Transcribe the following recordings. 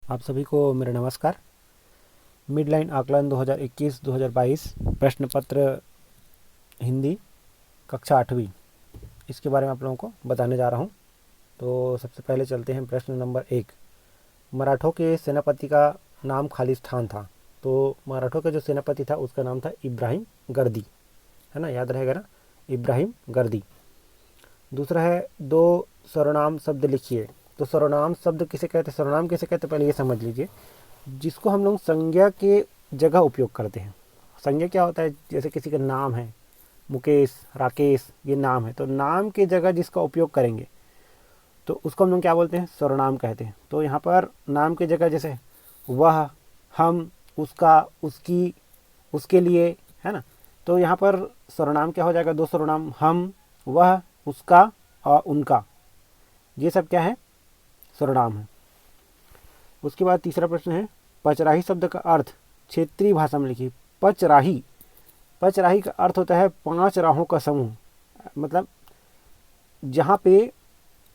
आप सभी को मेरा नमस्कार। मिडलाइन आकलन 2021-2022 प्रश्न पत्र हिंदी कक्षा 8वीं, इसके बारे में आप लोगों को बताने जा रहा हूं। तो सबसे पहले चलते हैं प्रश्न नंबर 1। मराठों के सेनापति का नाम खालिस्तान था। तो मराठों का जो सेनापति था उसका नाम था इब्राहिम गर्दी, है ना, याद रहेगा ना, इब्राहिम गर्दी। दूसरा है, दो सर्वनाम शब्द लिखिए। तो सर्वनाम शब्द किसे कहते हैं, सर्वनाम किसे कहते हैं, पहले ये समझ लीजिए। जिसको हम लोग संज्ञा के जगह उपयोग करते हैं। संज्ञा क्या होता है, जैसे किसी का नाम है मुकेश, राकेश, ये नाम है, तो नाम के जगह जिसका उपयोग करेंगे तो उसको हम लोग क्या बोलते हैं, सर्वनाम कहते हैं। तो यहाँ पर नाम के जगह जैसे वह, हम, उसका, उसकी, उसके लिए, है ना। तो यहाँ पर सर्वनाम क्या हो जाएगा, दो सर्वनाम, हम, वह, उसका और उनका, ये सब क्या है, सर्वनाम है। उसके बाद तीसरा प्रश्न है, पचराही शब्द का अर्थ क्षेत्रीय भाषा में लिखिए। पचराही, पचराही का अर्थ होता है 5 राहों का समूह। मतलब जहाँ पे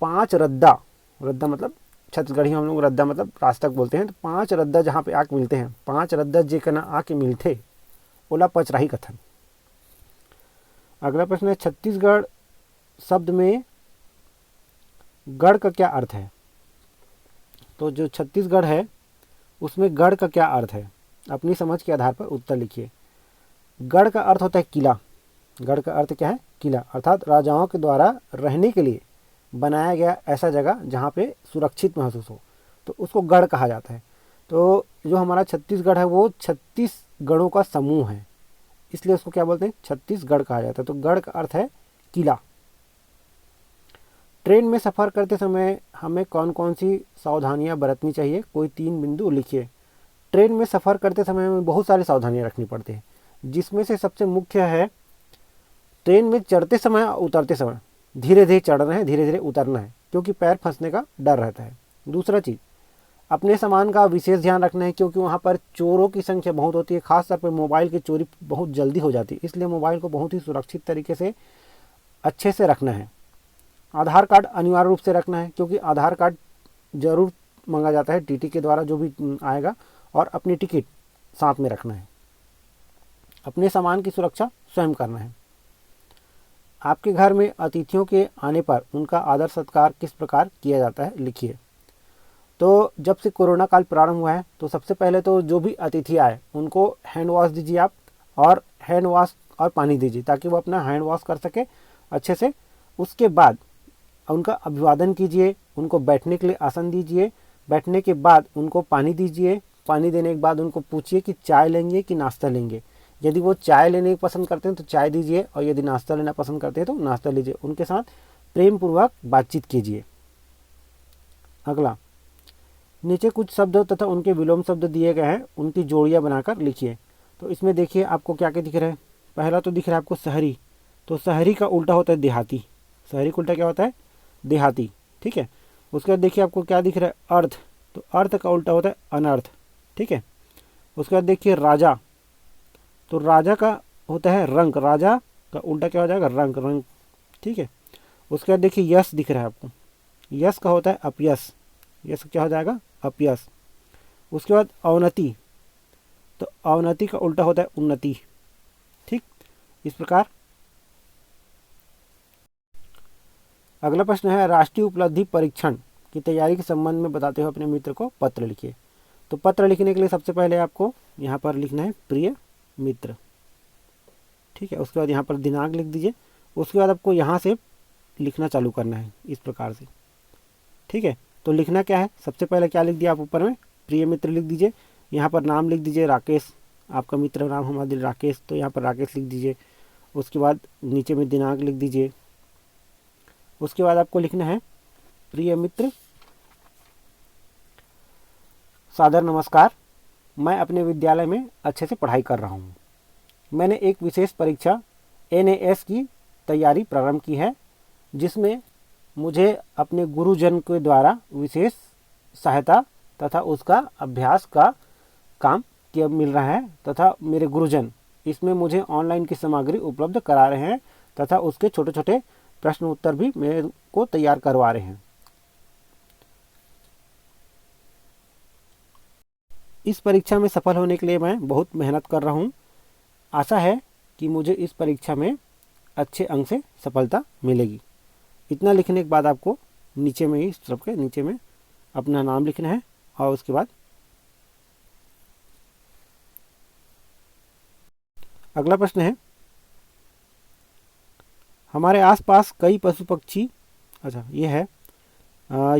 5 रद्दा, रद्दा मतलब छत्तीसगढ़ी हम लोग रद्दा मतलब रास्तक बोलते हैं। तो 5 रद्दा जहाँ पे आके मिलते हैं, 5 रद्दा जे कना आके मिलते, ओला पचराही कथन। अगला प्रश्न है, छत्तीसगढ़ शब्द में गढ़ का क्या अर्थ है। तो जो छत्तीसगढ़ है उसमें गढ़ का क्या अर्थ है, अपनी समझ के आधार पर उत्तर लिखिए। गढ़ का अर्थ होता है किला। गढ़ का अर्थ क्या है, किला, अर्थात राजाओं के द्वारा रहने के लिए बनाया गया ऐसा जगह जहाँ पे सुरक्षित महसूस हो, तो उसको गढ़ कहा जाता है। तो जो हमारा छत्तीसगढ़ है वो 36 गढ़ों का समूह है, इसलिए उसको क्या बोलते हैं, छत्तीसगढ़ कहा जाता है। तो गढ़ का अर्थ है किला। ट्रेन में सफ़र करते समय हमें कौन कौन सी सावधानियां बरतनी चाहिए, कोई 3 बिंदु लिखिए। ट्रेन में सफ़र करते समय हमें बहुत सारी सावधानियां रखनी पड़ती हैं, जिसमें से सबसे मुख्य है ट्रेन में चढ़ते समय और उतरते समय धीरे धीरे चढ़ना है, धीरे धीरे उतरना है, क्योंकि पैर फंसने का डर रहता है। दूसरा चीज़, अपने सामान का विशेष ध्यान रखना है, क्योंकि वहाँ पर चोरों की संख्या बहुत होती है, खासतौर पर मोबाइल की चोरी बहुत जल्दी हो जाती है, इसलिए मोबाइल को बहुत ही सुरक्षित तरीके से अच्छे से रखना है। आधार कार्ड अनिवार्य रूप से रखना है, क्योंकि आधार कार्ड जरूर मांगा जाता है टीटी के द्वारा जो भी आएगा, और अपनी टिकट साथ में रखना है। अपने सामान की सुरक्षा स्वयं करना है। आपके घर में अतिथियों के आने पर उनका आदर सत्कार किस प्रकार किया जाता है, लिखिए। तो जब से कोरोना काल प्रारंभ हुआ है तो सबसे पहले तो जो भी अतिथि आए उनको हैंड वॉश दीजिए आप, और हैंड वॉश और पानी दीजिए ताकि वो अपना हैंड वॉश कर सके अच्छे से। उसके बाद उनका अभिवादन कीजिए, उनको बैठने के लिए आसन दीजिए, बैठने के बाद उनको पानी दीजिए, पानी देने के बाद उनको पूछिए कि चाय लेंगे कि नाश्ता लेंगे। यदि वो चाय लेने पसंद करते हैं तो चाय दीजिए, और यदि नाश्ता लेना पसंद करते हैं तो नाश्ता लीजिए। उनके साथ प्रेम पूर्वक बातचीत कीजिए। अगला, नीचे कुछ शब्द तथा उनके विलोम शब्द दिए गए हैं, उनकी जोड़ियाँ बनाकर लिखिए। तो इसमें देखिए आपको क्या क्या दिख रहा है। पहला तो दिख रहा है आपको शहरी, तो शहरी का उल्टा होता है देहाती। शहरी का उल्टा क्या होता है, देहाती, ठीक है। उसके बाद देखिए आपको क्या दिख रहा है, अर्थ, तो अर्थ का उल्टा होता है अनर्थ, ठीक है। उसके बाद देखिए राजा, तो राजा का होता है रंक, राजा का उल्टा क्या हो जाएगा, रंक, रंक, ठीक है। उसके बाद देखिए यश दिख रहा है आपको, यश का होता है अपयश, यश क्या हो जाएगा, अपयश। उसके बाद अवनति, तो अवनति का उल्टा होता है उन्नति, ठीक, इस प्रकार। अगला प्रश्न है, राष्ट्रीय उपलब्धि परीक्षण की तैयारी के संबंध में बताते हुए अपने मित्र को पत्र लिखिए। तो पत्र लिखने के लिए सबसे पहले आपको यहाँ पर लिखना है प्रिय मित्र, ठीक है। उसके बाद यहाँ पर दिनांक लिख दीजिए। उसके बाद आपको यहाँ से लिखना चालू करना है इस प्रकार से, ठीक है। तो लिखना क्या है, सबसे पहले क्या लिख दिया आप ऊपर में, प्रिय मित्र लिख दीजिए। यहाँ पर नाम लिख दीजिए राकेश, आपका मित्र नाम हमारे राकेश, तो यहाँ पर राकेश लिख दीजिए। उसके बाद नीचे में दिनांक लिख दीजिए। उसके बाद आपको लिखना है, प्रिय मित्र सादर नमस्कार, मैं अपने विद्यालय में अच्छे से पढ़ाई कर रहा हूँ। मैंने एक विशेष परीक्षा NAS की तैयारी प्रारंभ की है, जिसमें मुझे अपने गुरुजन के द्वारा विशेष सहायता तथा उसका अभ्यास का काम किया मिल रहा है, तथा मेरे गुरुजन इसमें मुझे ऑनलाइन की सामग्री उपलब्ध करा रहे हैं, तथा उसके छोटे छोटे प्रश्न उत्तर भी मेरे को तैयार करवा रहे हैं। इस परीक्षा में सफल होने के लिए मैं बहुत मेहनत कर रहा हूँ। आशा है कि मुझे इस परीक्षा में अच्छे अंक से सफलता मिलेगी। इतना लिखने के बाद आपको नीचे में ही, इस तरफ के नीचे में अपना नाम लिखना है और उसके बाद अगला प्रश्न है, हमारे आसपास कई पशु पक्षी, अच्छा ये है,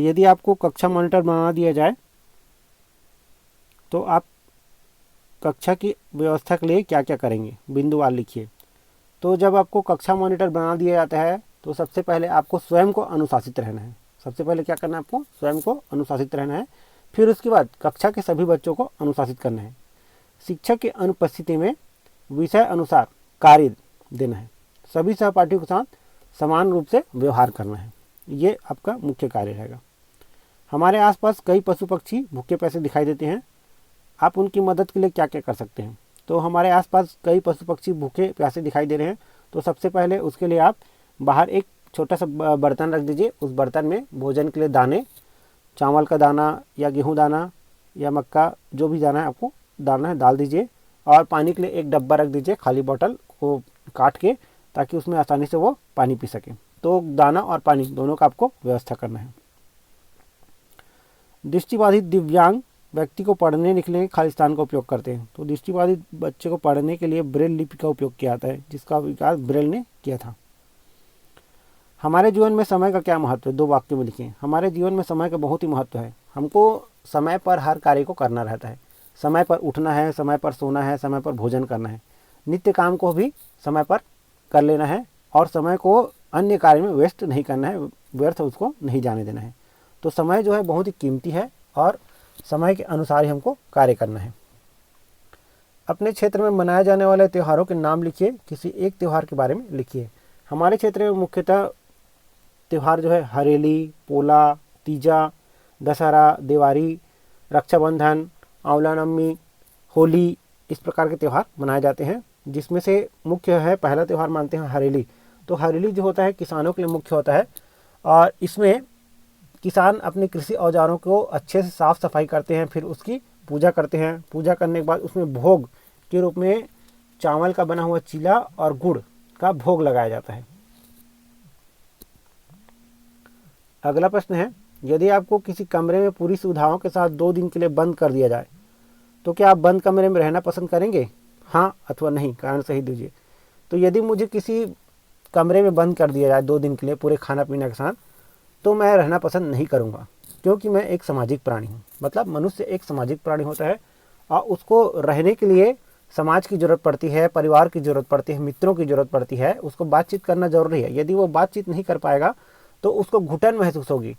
यदि आपको कक्षा मॉनिटर बना दिया जाए तो आप कक्षा की व्यवस्था के लिए क्या क्या करेंगे, बिंदुवार लिखिए। तो जब आपको कक्षा मॉनिटर बना दिया जाता है तो सबसे पहले आपको स्वयं को अनुशासित रहना है। सबसे पहले क्या करना है, आपको स्वयं को अनुशासित रहना है। फिर उसके बाद कक्षा के सभी बच्चों को अनुशासित करना है। शिक्षक की अनुपस्थिति में विषय अनुसार कार्य देना है। सभी सहपाठियों के साथ समान रूप से व्यवहार करना है। ये आपका मुख्य कार्य रहेगा। हमारे आसपास कई पशु पक्षी भूखे प्यासे दिखाई देते हैं, आप उनकी मदद के लिए क्या क्या कर सकते हैं। तो हमारे आसपास कई पशु पक्षी भूखे प्यासे दिखाई दे रहे हैं, तो सबसे पहले उसके लिए आप बाहर एक छोटा सा बर्तन रख दीजिए। उस बर्तन में भोजन के लिए दाने, चावल का दाना या गेहूं दाना या मक्का, जो भी दाना है आपको डालना है डाल दीजिए। और पानी के लिए एक डब्बा रख दीजिए, खाली बोतल को काट के, ताकि उसमें आसानी से वो पानी पी सके। तो दाना और पानी दोनों का आपको व्यवस्था करना है। दृष्टिबाधित दिव्यांग व्यक्ति को पढ़ने लिखने के खाली स्थान का उपयोग करते हैं। तो दृष्टिबाधित बच्चे को पढ़ने के लिए ब्रेल लिपि का उपयोग किया जाता है, जिसका विकास ब्रेल ने किया था। हमारे जीवन में समय का क्या महत्व है, 2 वाक्य में लिखिए। हमारे जीवन में समय का बहुत ही महत्व है। हमको समय पर हर कार्य को करना रहता है। समय पर उठना है, समय पर सोना है, समय पर भोजन करना है, नित्य काम को भी समय पर कर लेना है और समय को अन्य कार्य में वेस्ट नहीं करना है, व्यर्थ उसको नहीं जाने देना है। तो समय जो है बहुत ही कीमती है और समय के अनुसार ही हमको कार्य करना है। अपने क्षेत्र में मनाए जाने वाले त्योहारों के नाम लिखिए। किसी एक त्यौहार के बारे में लिखिए। हमारे क्षेत्र में मुख्यतः त्यौहार जो है हरेली, पोला, तीजा, दशहरा, दिवाली, रक्षाबंधन, आंवला नवमी, होली, इस प्रकार के त्यौहार मनाए जाते हैं, जिसमें से मुख्य है, पहला त्यौहार मानते हैं हरेली। तो हरेली जो होता है किसानों के लिए मुख्य होता है और इसमें किसान अपने कृषि औजारों को अच्छे से साफ सफाई करते हैं, फिर उसकी पूजा करते हैं। पूजा करने के बाद उसमें भोग के रूप में चावल का बना हुआ चीला और गुड़ का भोग लगाया जाता है। अगला प्रश्न है, यदि आपको किसी कमरे में पूरी सुविधाओं के साथ 2 दिन के लिए बंद कर दिया जाए तो क्या आप बंद कमरे में रहना पसंद करेंगे? हाँ अथवा नहीं, कारण सही दीजिए। तो यदि मुझे किसी कमरे में बंद कर दिया जाए 2 दिन के लिए पूरे खाना पीना के साथ, तो मैं रहना पसंद नहीं करूँगा, क्योंकि मैं एक सामाजिक प्राणी हूँ। मतलब मनुष्य एक सामाजिक प्राणी होता है और उसको रहने के लिए समाज की ज़रूरत पड़ती है, परिवार की ज़रूरत पड़ती है, मित्रों की ज़रूरत पड़ती है, उसको बातचीत करना ज़रूरी है। यदि वो बातचीत नहीं कर पाएगा तो उसको घुटन महसूस होगी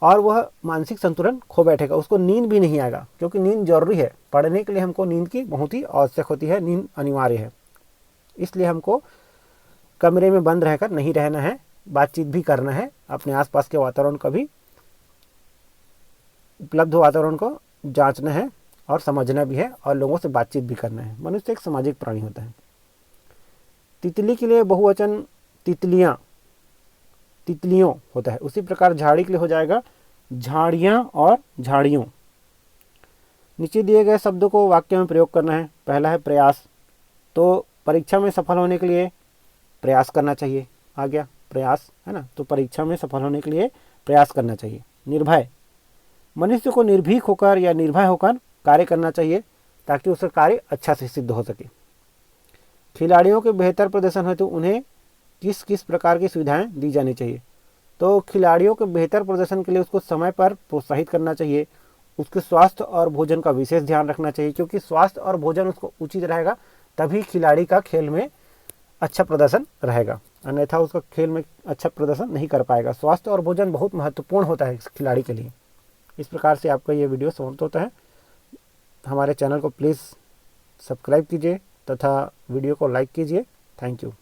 और वह मानसिक संतुलन खो बैठेगा, उसको नींद भी नहीं आएगा, क्योंकि नींद जरूरी है। पढ़ने के लिए हमको नींद की बहुत ही आवश्यक होती है, नींद अनिवार्य है। इसलिए हमको कमरे में बंद रहकर नहीं रहना है, बातचीत भी करना है, अपने आसपास के वातावरण का भी, उपलब्ध वातावरण को जांचना है और समझना भी है और लोगों से बातचीत भी करना है। मनुष्य एक सामाजिक प्राणी होता है। तितली के लिए बहुवचन तितलियां, तितलियों होता है, उसी प्रकार झाड़ी के लिए हो जाएगा झाड़ियां और झाड़ियों। नीचे दिए गए शब्दों को वाक्य में प्रयोग करना है। पहला है प्रयास। तो परीक्षा में सफल होने के लिए प्रयास करना चाहिए, आ गया प्रयास, है ना। तो परीक्षा में सफल होने के लिए प्रयास करना चाहिए। निर्भय, मनुष्य को निर्भीक होकर या निर्भय होकर कार्य करना चाहिए ताकि उसका कार्य अच्छा से सिद्ध हो सके। खिलाड़ियों के बेहतर प्रदर्शन हेतु उन्हें किस किस प्रकार की सुविधाएं दी जानी चाहिए। तो खिलाड़ियों के बेहतर प्रदर्शन के लिए उसको समय पर प्रोत्साहित करना चाहिए, उसके स्वास्थ्य और भोजन का विशेष ध्यान रखना चाहिए, क्योंकि स्वास्थ्य और भोजन उसको उचित रहेगा तभी खिलाड़ी का खेल में अच्छा प्रदर्शन रहेगा, अन्यथा उसका खेल में अच्छा प्रदर्शन नहीं कर पाएगा। स्वास्थ्य और भोजन बहुत महत्वपूर्ण होता है इस खिलाड़ी के लिए। इस प्रकार से आपका ये वीडियो समाप्त होता है। हमारे चैनल को प्लीज़ सब्सक्राइब कीजिए तथा वीडियो को लाइक कीजिए। Thank you.